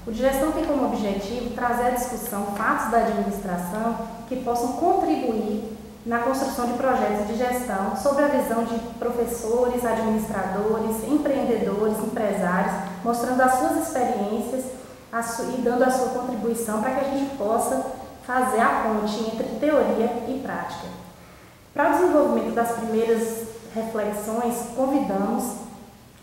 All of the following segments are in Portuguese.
O Digestão tem como objetivo trazer à discussão fatos da administração que possam contribuir na construção de projetos de gestão sob a visão de professores, administradores, empreendedores, empresários, mostrando as suas experiências e dando a sua contribuição para que a gente possa fazer a ponte entre teoria e prática. Para o desenvolvimento das primeiras reflexões, convidamos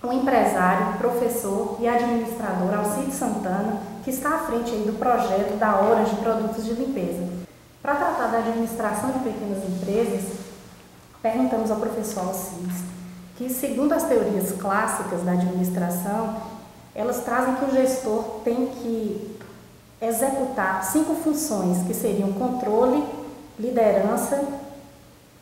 um empresário, professor e administrador, Alcides Santana, que está à frente aí do projeto da Orange Produtos de Limpeza. Para tratar da administração de pequenas empresas, perguntamos ao professor Alcides que, segundo as teorias clássicas da administração, elas trazem que o gestor tem que executar 5 funções, que seriam controle, liderança,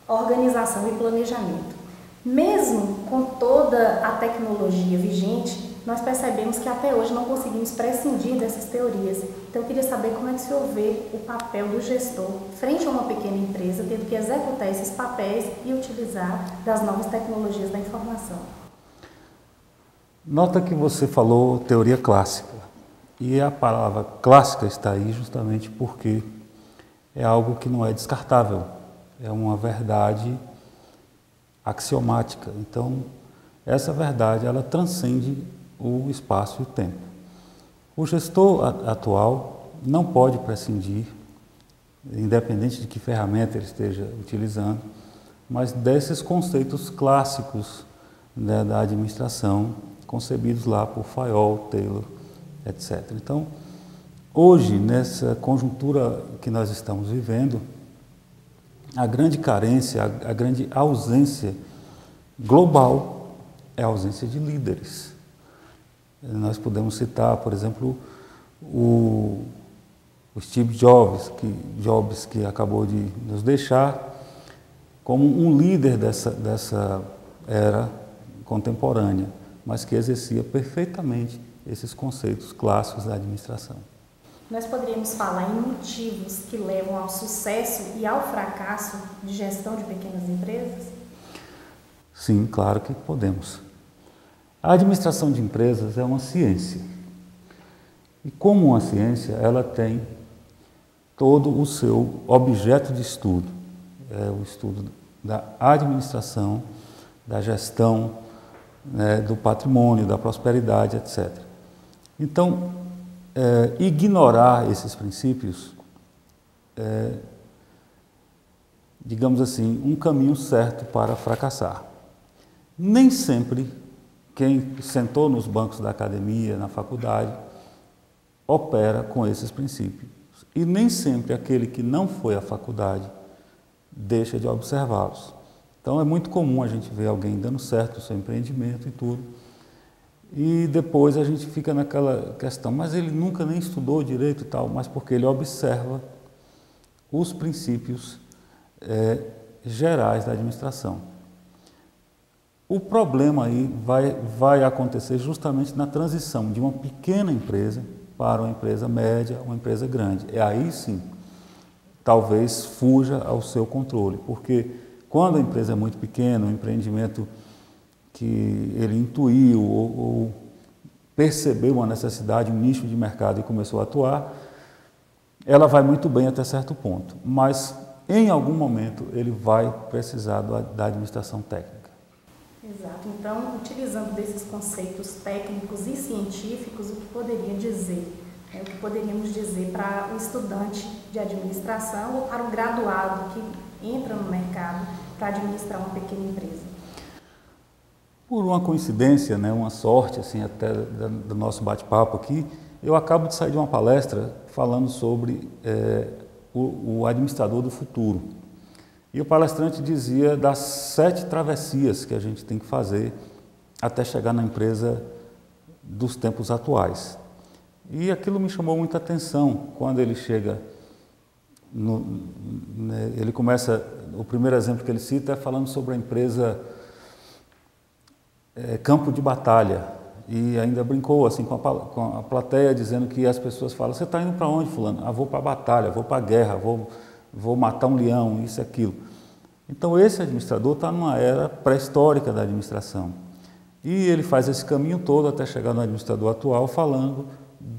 organização e planejamento. Mesmo com toda a tecnologia vigente, nós percebemos que até hoje não conseguimos prescindir dessas teorias. Então eu queria saber como é que o senhor vê o papel do gestor frente a uma pequena empresa, tendo que executar esses papéis e utilizar das novas tecnologias da informação. Nota que você falou teoria clássica, e a palavra clássica está aí justamente porque é algo que não é descartável, é uma verdade axiomática. Então, essa verdade, ela transcende o espaço e o tempo. O gestor atual não pode prescindir, independente de que ferramenta ele esteja utilizando, mas desses conceitos clássicos, né, da administração, concebidos lá por Fayol, Taylor, etc. Então, hoje, nessa conjuntura que nós estamos vivendo, a grande carência, a grande ausência global é a ausência de líderes. Nós podemos citar, por exemplo, o Steve Jobs, que acabou de nos deixar, como um líder dessa era contemporânea, mas que exercia perfeitamente esses conceitos clássicos da administração. Nós poderíamos falar em motivos que levam ao sucesso e ao fracasso de gestão de pequenas empresas? Sim, claro que podemos. A administração de empresas é uma ciência. E como uma ciência, ela tem todo o seu objeto de estudo. É o estudo da administração, da gestão, né, do patrimônio, da prosperidade, etc. Então, ignorar esses princípios é, digamos assim, um caminho certo para fracassar. Nem sempre quem sentou nos bancos da academia, na faculdade, opera com esses princípios. E nem sempre aquele que não foi à faculdade deixa de observá-los. Então é muito comum a gente ver alguém dando certo o seu empreendimento e tudo, e depois a gente fica naquela questão, mas ele nunca nem estudou direito e tal, mas porque ele observa os princípios gerais da administração. O problema aí vai acontecer justamente na transição de uma pequena empresa para uma empresa média, uma empresa grande. E aí sim, talvez fuja ao seu controle, porque quando a empresa é muito pequena, um empreendimento que ele intuiu ou percebeu uma necessidade, um nicho de mercado e começou a atuar, ela vai muito bem até certo ponto, mas em algum momento ele vai precisar da administração técnica. Exato. Então, utilizando desses conceitos técnicos e científicos, o que poderia dizer, o que poderíamos dizer para o estudante de administração ou para o graduado que entra no mercado para administrar uma pequena empresa? Por uma coincidência, né, uma sorte assim, até do nosso bate-papo aqui, eu acabo de sair de uma palestra falando sobre o administrador do futuro. E o palestrante dizia das 7 travessias que a gente tem que fazer até chegar na empresa dos tempos atuais. E aquilo me chamou muita atenção quando ele chega, ele começa, o primeiro exemplo que ele cita é falando sobre a empresa Campo de Batalha, e ainda brincou assim com a plateia, dizendo que as pessoas falam, você está indo para onde, fulano? Ah, vou para a batalha, vou para a guerra, vou matar um leão, isso e aquilo. Então esse administrador está numa era pré-histórica da administração. E ele faz esse caminho todo até chegar no administrador atual falando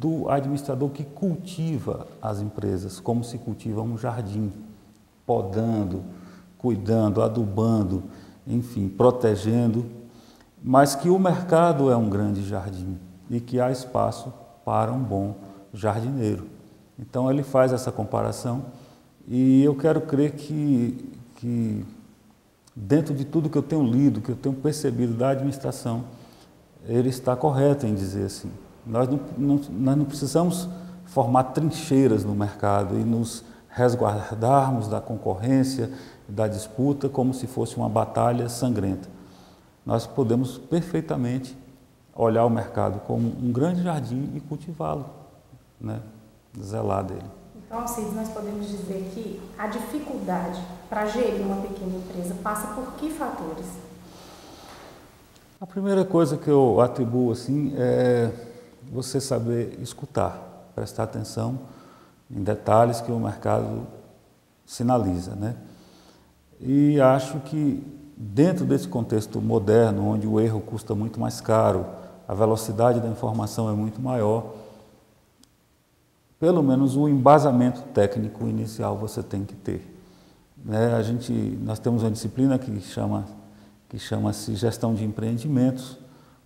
do administrador que cultiva as empresas, como se cultiva um jardim, podando, cuidando, adubando, enfim, protegendo, mas que o mercado é um grande jardim e que há espaço para um bom jardineiro. Então ele faz essa comparação e eu quero crer que dentro de tudo que eu tenho lido, que eu tenho percebido da administração, ele está correto em dizer assim. Nós não precisamos formar trincheiras no mercado e nos resguardarmos da concorrência, da disputa, como se fosse uma batalha sangrenta. Nós podemos perfeitamente olhar o mercado como um grande jardim e cultivá-lo, né? Zelar dele. Então, Alcides, nós podemos dizer que a dificuldade para gerir uma pequena empresa passa por que fatores? A primeira coisa que eu atribuo assim é você saber escutar, prestar atenção em detalhes que o mercado sinaliza, né? E acho que dentro desse contexto moderno, onde o erro custa muito mais caro, a velocidade da informação é muito maior, pelo menos o embasamento técnico inicial você tem que ter, né? Nós temos uma disciplina que chama-se Gestão de Empreendimentos,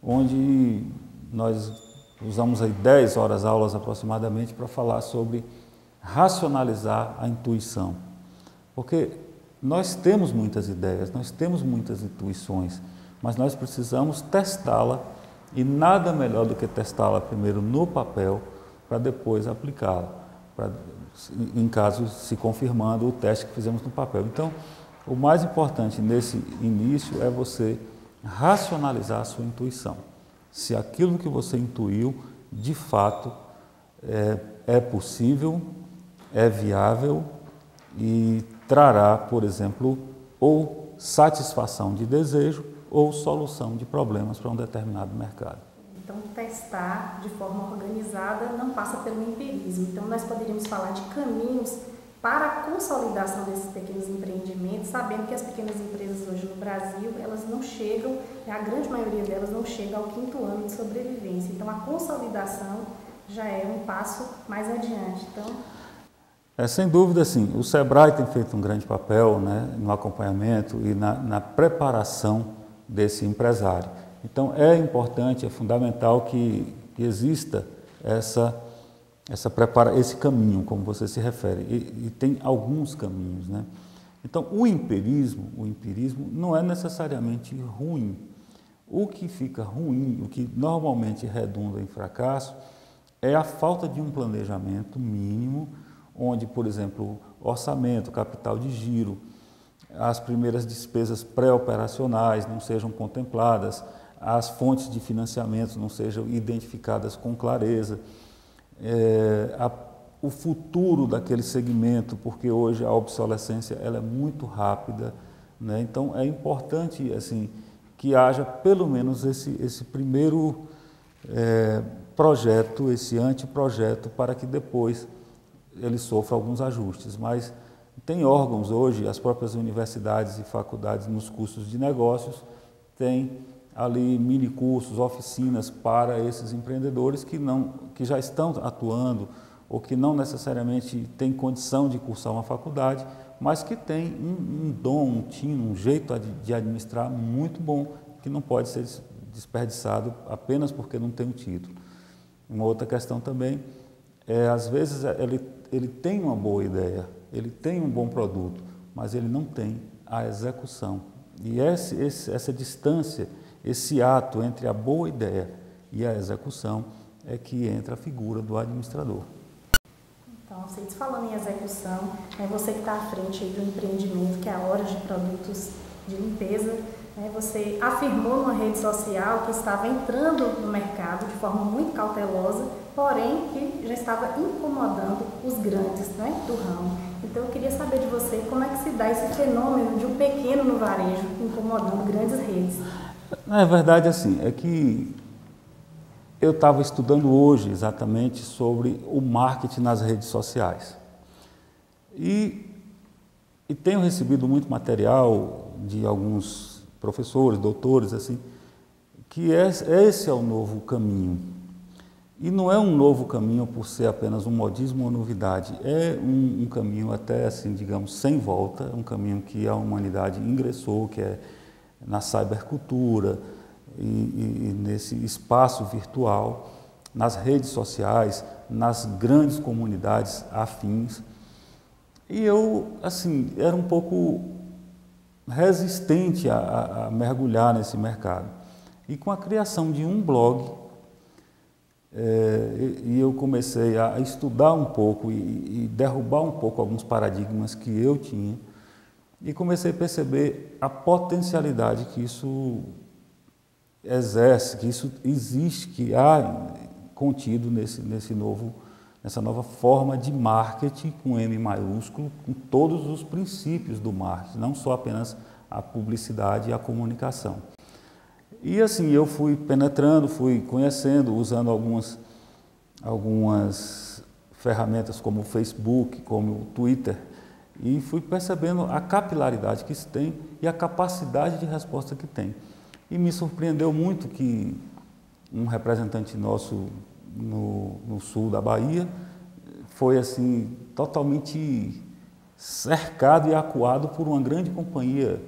onde nós usamos aí 10 horas aulas aproximadamente para falar sobre racionalizar a intuição. Porque nós temos muitas ideias, nós temos muitas intuições, mas nós precisamos testá-la e nada melhor do que testá-la primeiro no papel para depois aplicá-la, em caso se confirmando o teste que fizemos no papel. Então, o mais importante nesse início é você racionalizar a sua intuição. Se aquilo que você intuiu, de fato, é possível, é viável e trará, por exemplo, ou satisfação de desejo ou solução de problemas para um determinado mercado. Então, testar de forma organizada não passa pelo empirismo. Então, nós poderíamos falar de caminhos para a consolidação desses pequenos empreendimentos, sabendo que as pequenas empresas hoje no Brasil, elas não chegam, a grande maioria delas não chega ao 5º ano de sobrevivência. Então, a consolidação já é um passo mais adiante. Então, sem dúvida, sim. O SEBRAE tem feito um grande papel, né, no acompanhamento e na preparação desse empresário. Então, é importante, é fundamental que exista esse caminho, como você se refere, e tem alguns caminhos, né? Então, o empirismo não é necessariamente ruim. O que fica ruim, o que normalmente redunda em fracasso, é a falta de um planejamento mínimo, onde, por exemplo, orçamento, capital de giro, as primeiras despesas pré-operacionais não sejam contempladas, as fontes de financiamento não sejam identificadas com clareza, o futuro daquele segmento, porque hoje a obsolescência ela é muito rápida, né? Então é importante assim que haja pelo menos esse primeiro projeto, esse anteprojeto, para que depois ele sofra alguns ajustes. Mas tem órgãos hoje, as próprias universidades e faculdades nos cursos de negócios têm ali mini cursos, oficinas para esses empreendedores que já estão atuando ou que não necessariamente têm condição de cursar uma faculdade, mas que têm um dom, um tino, um jeito de administrar muito bom, que não pode ser desperdiçado apenas porque não tem o título. Uma outra questão também às vezes ele tem uma boa ideia, ele tem um bom produto, mas ele não tem a execução. E essa distância, esse ato entre a boa ideia e a execução é que entra a figura do administrador. Então, vocês falando em execução, você que está à frente aí do empreendimento, que é a Hora de Produtos de Limpeza, você afirmou numa rede social que estava entrando no mercado de forma muito cautelosa, porém que já estava incomodando os grandes, do ramo. Então eu queria saber de você como é que se dá esse fenômeno de um pequeno no varejo incomodando grandes redes. Na verdade, assim, é que eu estava estudando hoje exatamente sobre o marketing nas redes sociais. E tenho recebido muito material de alguns professores, doutores, assim, que esse é o novo caminho. E não é um novo caminho por ser apenas um modismo ou novidade, é um caminho até, assim, digamos, sem volta, um caminho que a humanidade ingressou, que é na cybercultura e nesse espaço virtual, nas redes sociais, nas grandes comunidades afins. E eu, assim, era um pouco resistente a mergulhar nesse mercado. E com a criação de um blog, e eu comecei a estudar um pouco e derrubar um pouco alguns paradigmas que eu tinha, e comecei a perceber a potencialidade que isso exerce, que isso existe, que há contido nessa nova forma de marketing com M maiúsculo, com todos os princípios do marketing, não só apenas a publicidade e a comunicação. E assim, eu fui penetrando, fui conhecendo, usando algumas ferramentas como o Facebook, como o Twitter, e fui percebendo a capilaridade que isso tem e a capacidade de resposta que tem. E me surpreendeu muito que um representante nosso no sul da Bahia foi assim totalmente cercado e acuado por uma grande companhia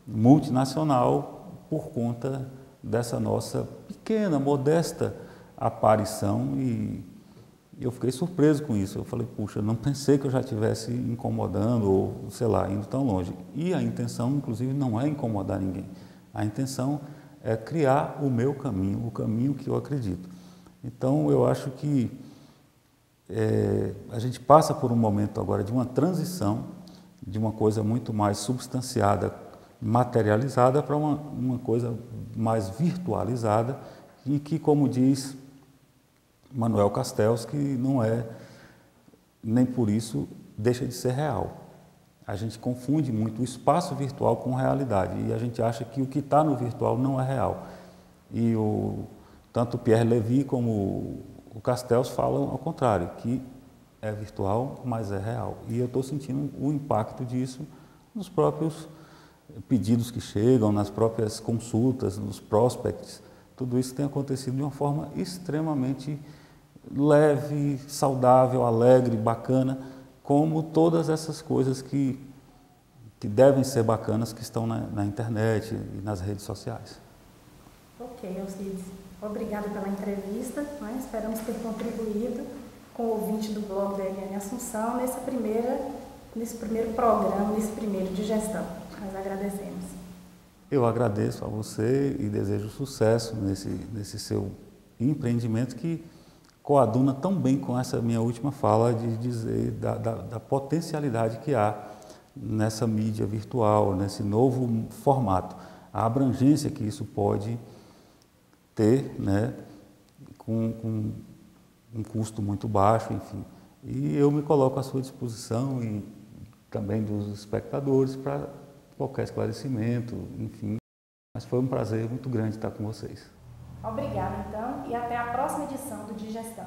multinacional por conta dessa nossa pequena, modesta aparição, e eu fiquei surpreso com isso. Eu falei, puxa, não pensei que eu já estivesse incomodando ou, sei lá, indo tão longe. E a intenção, inclusive, não é incomodar ninguém. A intenção é criar o meu caminho, o caminho que eu acredito. Então, eu acho que a gente passa por um momento agora de uma transição, de uma coisa muito mais substanciada, materializada, para uma coisa mais virtualizada, e que, como diz Manuel Castells, que não é, nem por isso, deixa de ser real. A gente confunde muito o espaço virtual com realidade, e a gente acha que o que está no virtual não é real. E tanto o Pierre Levy como o Castells falam ao contrário, que é virtual, mas é real. E eu estou sentindo o impacto disso nos próprios pedidos que chegam, nas próprias consultas, nos prospects. Tudo isso tem acontecido de uma forma extremamente leve, saudável, alegre, bacana, como todas essas coisas que devem ser bacanas, que estão na internet e nas redes sociais. Ok, Alcides. Obrigada pela entrevista. Esperamos ter contribuído com o ouvinte do blog da Eliane Assunção nesse primeiro programa, nesse primeiro de gestão. Nós agradecemos. Eu agradeço a você e desejo sucesso nesse seu empreendimento, que coaduna tão bem com essa minha última fala de dizer da potencialidade que há nessa mídia virtual, nesse novo formato, a abrangência que isso pode ter, né, com um custo muito baixo, enfim. E eu me coloco à sua disposição e também dos espectadores para qualquer esclarecimento, enfim. Mas foi um prazer muito grande estar com vocês. Obrigada, então, e até a próxima edição do Digestão.